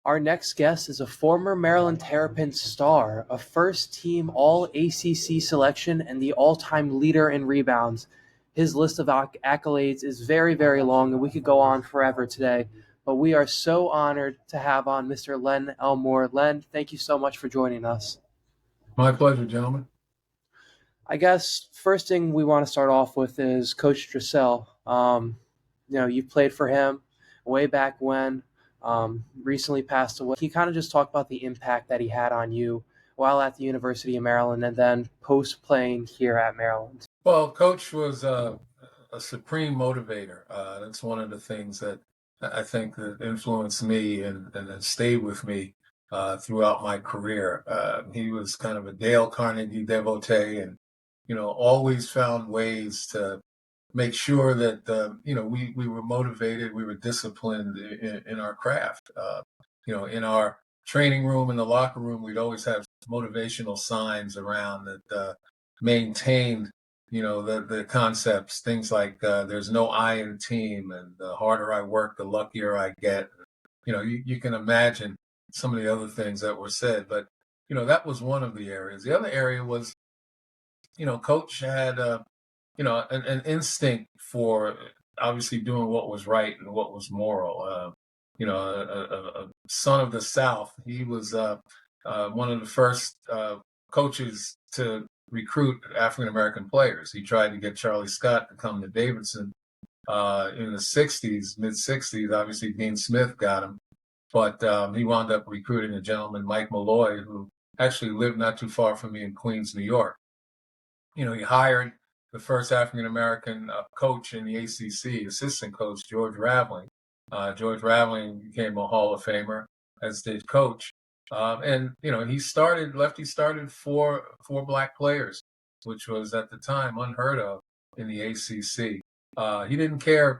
Our next guest is a former Maryland Terrapins star, a first-team All-ACC selection, and the all-time leader in rebounds. His list of accolades is very, very long, and we could go on forever today. But we are so honored to have on Mr. Len Elmore. Len, thank you so much for joining us. My pleasure, gentlemen. I guess first thing we want to start off with is Coach Driesell. You played for him way back when. Recently passed away. He kind of just talked about the impact that he had on you while at the University of Maryland and then post playing here at Maryland. Well, Coach was a supreme motivator. That's one of the things that I think that influenced me and that stayed with me throughout my career. He was kind of a Dale Carnegie devotee, and always found ways to make sure that we were motivated, we were disciplined in our craft. In our training room, in the locker room, we'd always have motivational signs around that maintained the concepts, things like there's no I in team, and the harder I work, the luckier I get. You can imagine some of the other things that were said, but that was one of the areas. The other area was, Coach had an instinct for obviously doing what was right and what was moral. A son of the South. He was one of the first coaches to recruit African American players. He tried to get Charlie Scott to come to Davidson in the 60s, mid 60s. Obviously, Dean Smith got him, but he wound up recruiting a gentleman, Mike Malloy, who actually lived not too far from me in Queens, New York. He hired the first African American coach in the ACC, assistant coach George Raveling. George Raveling became a Hall of Famer, as did Coach. Lefty started four black players, which was at the time unheard of in the ACC. He didn't care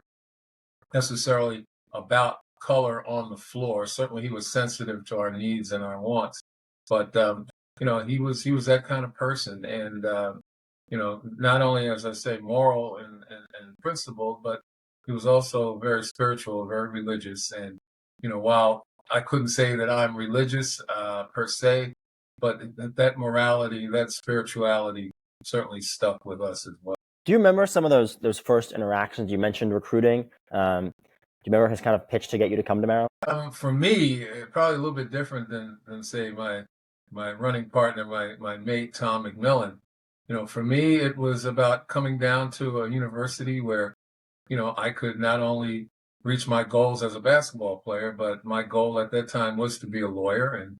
necessarily about color on the floor. Certainly, he was sensitive to our needs and our wants. But he was that kind of person, and not only, as I say, moral and principled, but he was also very spiritual, very religious. And while I couldn't say that I'm religious per se, but that morality, that spirituality certainly stuck with us as well. Do you remember some of those first interactions? You mentioned recruiting. Do you remember his kind of pitch to get you to come to Maryland? For me, probably a little bit different than say my running partner, my mate Tom McMillan. For me, it was about coming down to a university where I could not only reach my goals as a basketball player, but my goal at that time was to be a lawyer, and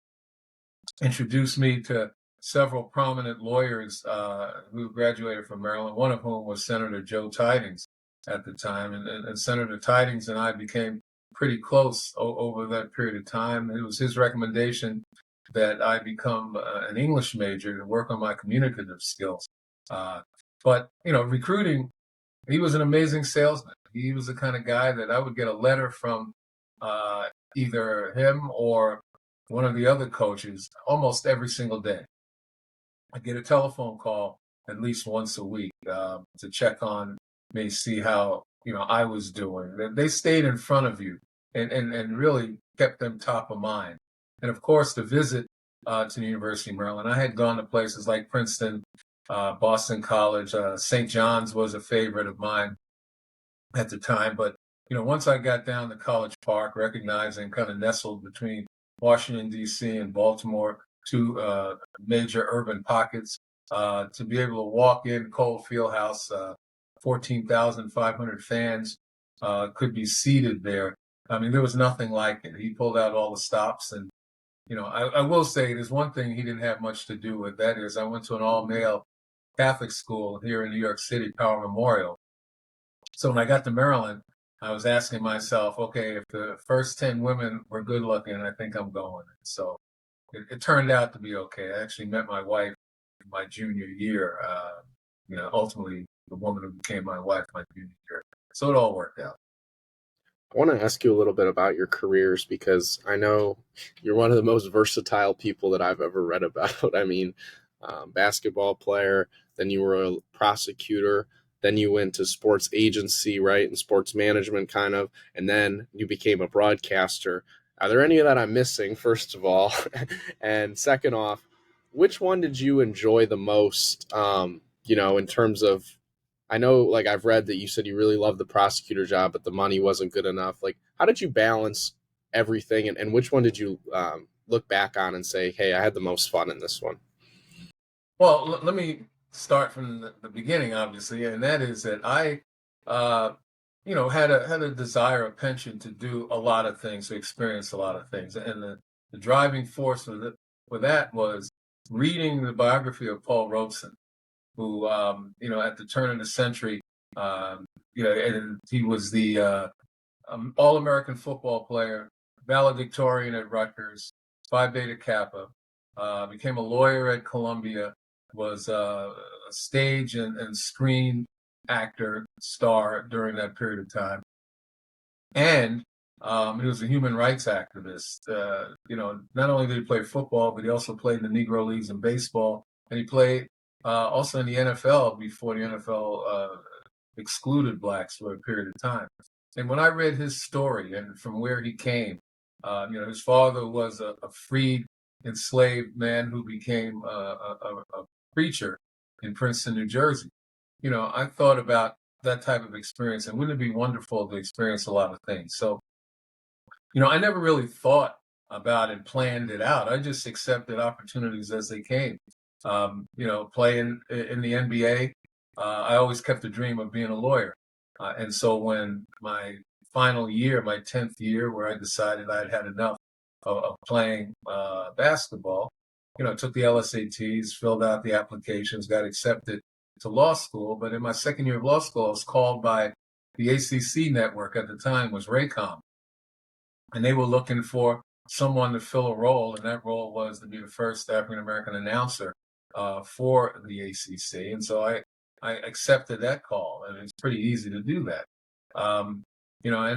introduced me to several prominent lawyers who graduated from Maryland, one of whom was Senator Joe Tidings at the time. And Senator Tidings and I became pretty close over that period of time. It was his recommendation that I become an English major to work on my communicative skills. But recruiting, he was an amazing salesman. He was the kind of guy that I would get a letter from either him or one of the other coaches almost every single day. I get a telephone call at least once a week to check on me, see how I was doing. They stayed in front of you and really kept them top of mind. And of course, the visit to the University of Maryland. I had gone to places like Princeton, Boston College. St. John's was a favorite of mine at the time. But once I got down to College Park, recognizing kind of nestled between Washington, D.C. and Baltimore, two major urban pockets, to be able to walk in Cole Fieldhouse, 14,500 fans could be seated there. I mean, there was nothing like it. He pulled out all the stops. And, I will say there's one thing he didn't have much to do with. That is, I went to an all-male Catholic school here in New York City, Power Memorial. So when I got to Maryland, I was asking myself, okay, if the first 10 women were good looking, I think I'm going. So it turned out to be okay. I actually met my wife in my junior year. Ultimately, the woman who became my wife my junior year. So it all worked out. I want to ask you a little bit about your careers, because I know you're one of the most versatile people that I've ever read about. I mean, basketball player, then you were a prosecutor, then you went to sports agency, right, and sports management kind of, and then you became a broadcaster. Are there any that I'm missing, first of all? And second off, which one did you enjoy the most, in terms of, I know, like, I've read that you said you really loved the prosecutor job, but the money wasn't good enough. Like, how did you balance everything, and which one did you look back on and say, hey, I had the most fun in this one? Well, let me start from the beginning, obviously, and that is that I, had a desire, a penchant to do a lot of things, to experience a lot of things, and the driving force for that was reading the biography of Paul Robeson, who, at the turn of the century, and he was the All-American football player, valedictorian at Rutgers, Phi Beta Kappa, became a lawyer at Columbia, was a stage and screen actor, star during that period of time. And he was a human rights activist. Not only did he play football, but he also played in the Negro Leagues in baseball. And he played also in the NFL before the NFL excluded blacks for a period of time. And when I read his story and from where he came, his father was a freed, enslaved man who became a preacher in Princeton, New Jersey. I thought about that type of experience, and wouldn't it be wonderful to experience a lot of things? So, I never really thought about and planned it out. I just accepted opportunities as they came. Playing in the NBA, I always kept a dream of being a lawyer. And so when my final year, my 10th year, where I decided I'd had enough of playing basketball, took the LSATs, filled out the applications, got accepted to law school. But in my second year of law school, I was called by the ACC network at the time, was Raycom. And they were looking for someone to fill a role, and that role was to be the first African-American announcer for the ACC. And so I accepted that call, and it's pretty easy to do that. And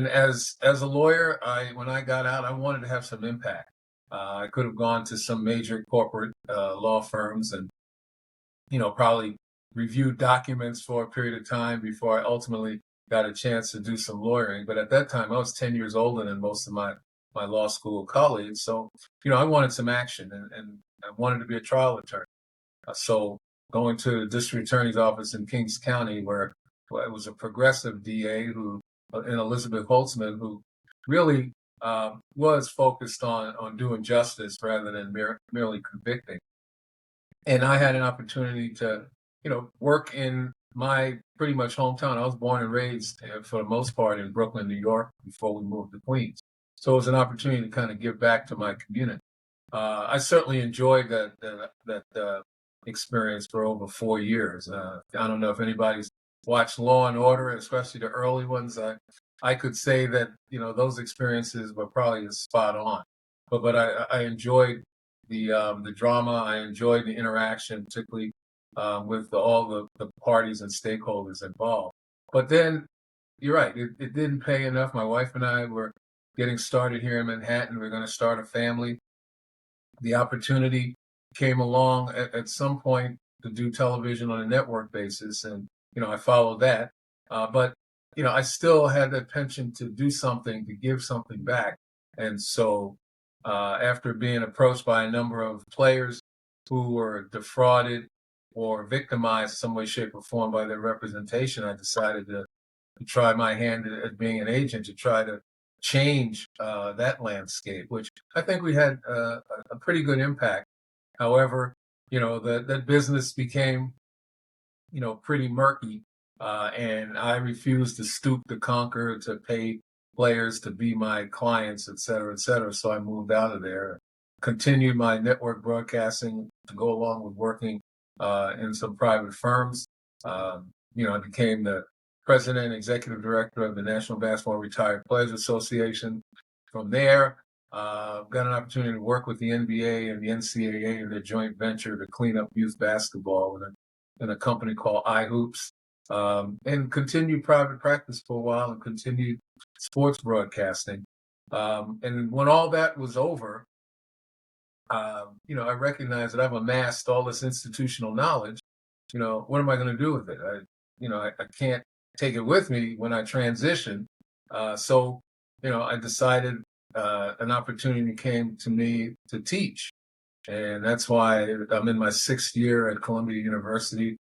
as a lawyer, when I got out, I wanted to have some impact. I could have gone to some major corporate law firms and, probably reviewed documents for a period of time before I ultimately got a chance to do some lawyering. But at that time, I was 10 years older than most of my law school colleagues. So, I wanted some action, and I wanted to be a trial attorney. So going to the district attorney's office in Kings County, where it was a progressive DA and Elizabeth Holtzman, who really was focused on doing justice rather than merely convicting. And I had an opportunity to, work in my pretty much hometown. I was born and raised, for the most part, in Brooklyn, New York, before we moved to Queens. So it was an opportunity to kind of give back to my community. I certainly enjoyed that experience for over 4 years. I don't know if anybody's watched Law and Order, especially the early ones. I could say that, those experiences were probably spot on. But I enjoyed the drama. I enjoyed the interaction, particularly with all the parties and stakeholders involved. But then, you're right, it didn't pay enough. My wife and I were getting started here in Manhattan. We're going to start a family. The opportunity came along at some point to do television on a network basis, and I followed that. But I still had that penchant to do something, to give something back. And so after being approached by a number of players who were defrauded or victimized in some way, shape, or form by their representation, I decided to try my hand at being an agent, to try to change that landscape, which I think we had a pretty good impact. However, that business became, pretty murky, and I refused to stoop to conquer, to pay players to be my clients, et cetera, et cetera. So I moved out of there, continued my network broadcasting to go along with working in some private firms. I became the president and executive director of the National Basketball Retired Players Association. From there, got an opportunity to work with the NBA and the NCAA in their joint venture to clean up youth basketball in a company called iHoops, and continued private practice for a while and continued sports broadcasting. And when all that was over, I recognized that I've amassed all this institutional knowledge. What am I going to do with it? I can't take it with me when I transition. So I decided an opportunity came to me to teach. And that's why I'm in my 6th year at Columbia University,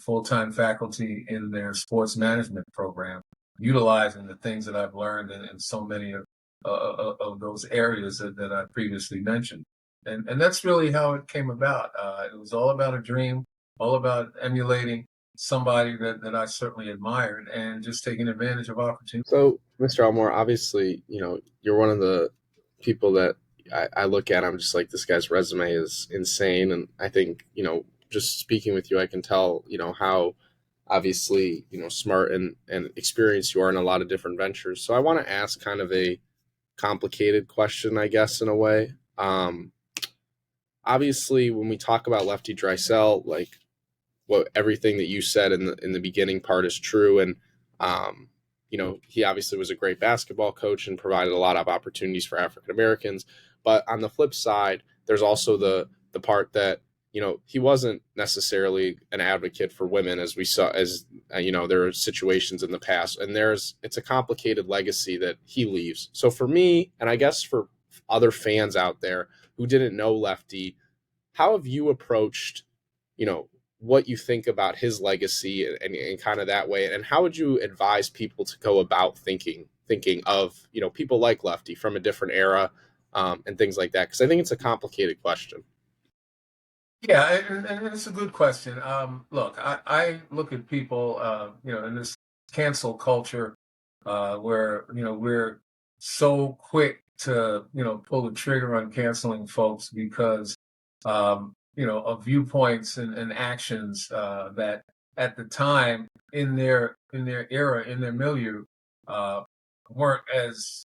full-time faculty in their sports management program, utilizing the things that I've learned in so many of those areas that I previously mentioned. And that's really how it came about. It was all about a dream, all about emulating somebody that I certainly admired and just taking advantage of opportunities. So, Mr. Elmore, obviously, you're one of the people that I look at. I'm just like, this guy's resume is insane. And I think, just speaking with you, I can tell, how obviously, smart and experienced you are in a lot of different ventures. So I want to ask kind of a complicated question, I guess, in a way. Obviously, when we talk about Lefty Driesell, like everything that you said in the beginning part is true. And, he obviously was a great basketball coach and provided a lot of opportunities for African Americans. But on the flip side, there's also the part that, he wasn't necessarily an advocate for women, as we saw, there are situations in the past, and it's a complicated legacy that he leaves. So for me, and I guess for other fans out there who didn't know Lefty, how have you approached, what you think about his legacy and kind of that way? And how would you advise people to go about thinking of, people like Lefty from a different era, and things like that? Because I think it's a complicated question. Yeah, and it's a good question. Look, I look at people, in this cancel culture, where, we're so quick to, pull the trigger on canceling folks because, of viewpoints and actions that at the time in their era, in their milieu, weren't as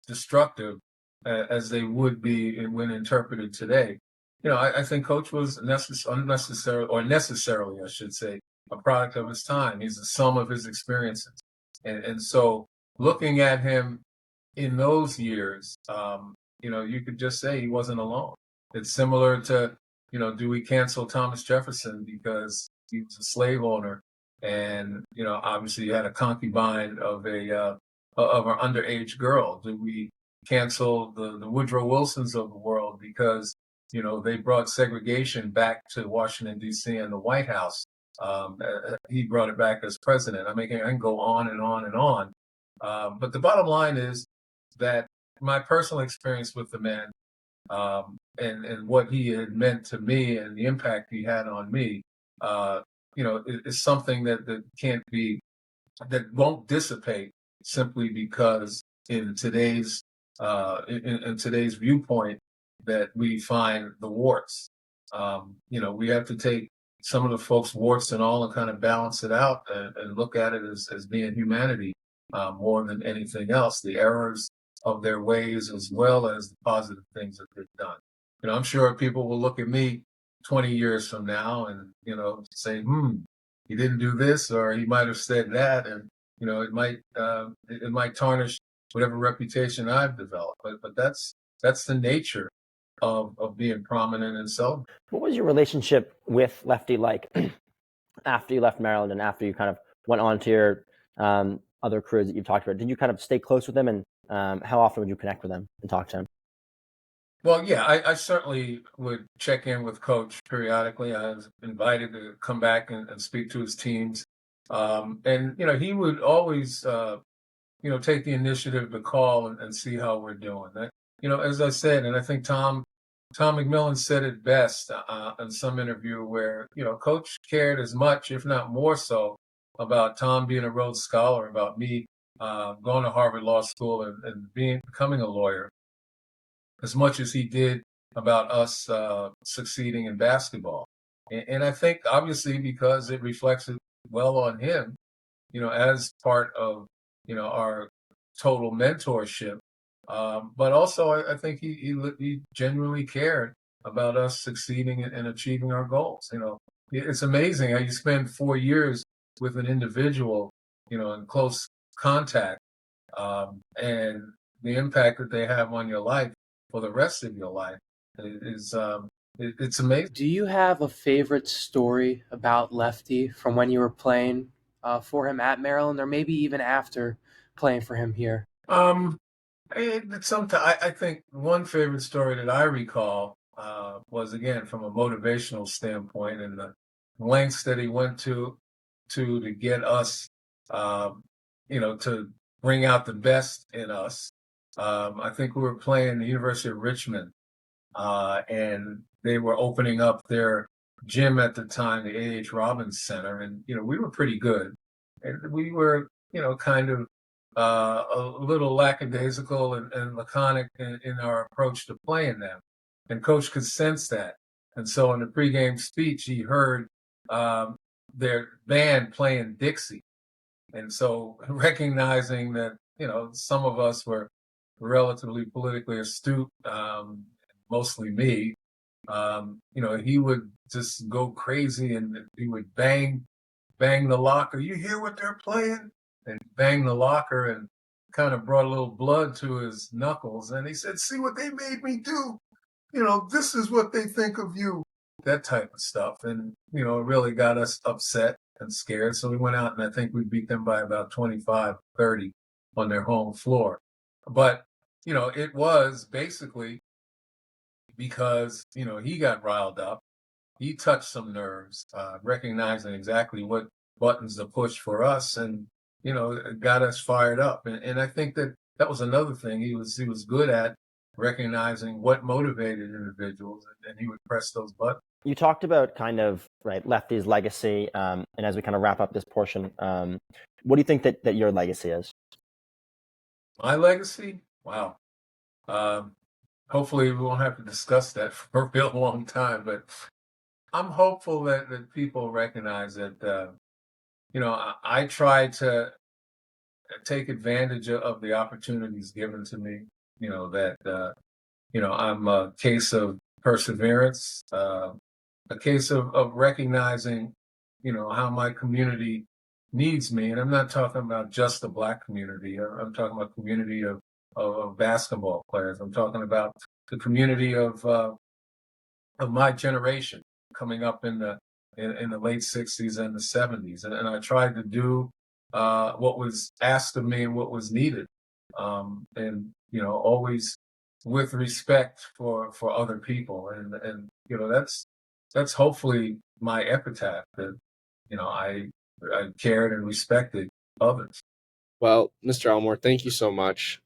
destructive as they would be when interpreted today. I think Coach was necessarily, I should say, a product of his time. He's the sum of his experiences. And so looking at him in those years, you could just say he wasn't alone. It's similar to, do we cancel Thomas Jefferson because he was a slave owner and, obviously he had a concubine of an underage girl? Do we cancel the Woodrow Wilsons of the world because they brought segregation back to Washington, D.C. and the White House? He brought it back as president. I can go on and on and on. But the bottom line is that my personal experience with the man, and what he had meant to me and the impact he had on me, is something that won't dissipate simply because in today's viewpoint that we find the warts. We have to take some of the folks' warts and all and kind of balance it out and look at it as being humanity more than anything else, the errors of their ways as well as the positive things that they've done. I'm sure people will look at me 20 years from now and, say, he didn't do this, or he might have said that. And, it might tarnish whatever reputation I've developed. But that's the nature of being prominent and celebrated. What was your relationship with Lefty like after you left Maryland and after you kind of went on to your other careers that you've talked about? Did you kind of stay close with him, and how often would you connect with him and talk to him? Well, yeah, I certainly would check in with Coach periodically. I was invited to come back and speak to his teams. And, he would always, take the initiative to call and see how we're doing. As I said, and I think Tom McMillan said it best in some interview where, Coach cared as much, if not more so, about Tom being a Rhodes Scholar, about me going to Harvard Law School and becoming a lawyer, as much as he did about us succeeding in basketball. And I think obviously because it reflected well on him, as part of, our total mentorship. But also I think he genuinely cared about us succeeding and achieving our goals. It's amazing how you spend 4 years with an individual, in close contact, and the impact that they have on your life for the rest of your life is it's amazing. Do you have a favorite story about Lefty from when you were playing for him at Maryland, or maybe even after playing for him here? I think one favorite story that I recall was again from a motivational standpoint, and the lengths that he went to get us, um, to bring out the best in us. I think we were playing the University of Richmond, and they were opening up their gym at the time, the A.H. Robbins Center, and we were pretty good, and we were kind of a little lackadaisical and laconic in our approach to playing them, and Coach could sense that, and so in the pregame speech he heard um, their band playing Dixie, and so recognizing that some of us were relatively politically astute, mostly me, he would just go crazy and he would bang the locker. You hear what they're playing? And bang the locker and kind of brought a little blood to his knuckles. And he said, see what they made me do? This is what they think of you. That type of stuff. And, it really got us upset and scared. So we went out and I think we beat them by about 25-30 on their home floor. But, it was basically because, he got riled up. He touched some nerves, recognizing exactly what buttons to push for us, and it got us fired up. And I think that was another thing he was good at, recognizing what motivated individuals, and he would press those buttons. You talked about kind of Lefty's legacy, and as we kind of wrap up this portion, what do you think that your legacy is? My legacy? Wow. Hopefully we won't have to discuss that for a real long time, but I'm hopeful that people recognize that, I try to take advantage of the opportunities given to me, that, I'm a case of perseverance, a case of recognizing, how my community needs me. And I'm not talking about just the Black community. I'm talking about community of basketball players. I'm talking about the community of my generation coming up in the late 60s and the 70s. And I tried to do what was asked of me and what was needed. And, always with respect for other people. And that's hopefully my epitaph, that, I cared and respected others. Well, Mr. Elmore, thank you so much.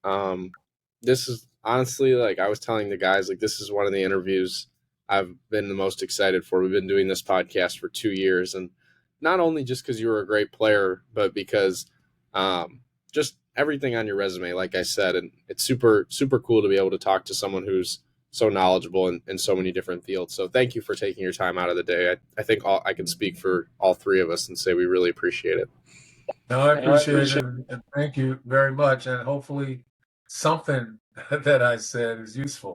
This is honestly, like I was telling the guys, like this is one of the interviews I've been the most excited for. We've been doing this podcast for 2 years, and not only just because you were a great player, but because just everything on your resume, like I said, and it's super, super cool to be able to talk to someone who's so knowledgeable in so many different fields. So thank you for taking your time out of the day. I think I can speak for all three of us and say we really appreciate it. No, I appreciate it. And thank you very much. And hopefully something that I said is useful.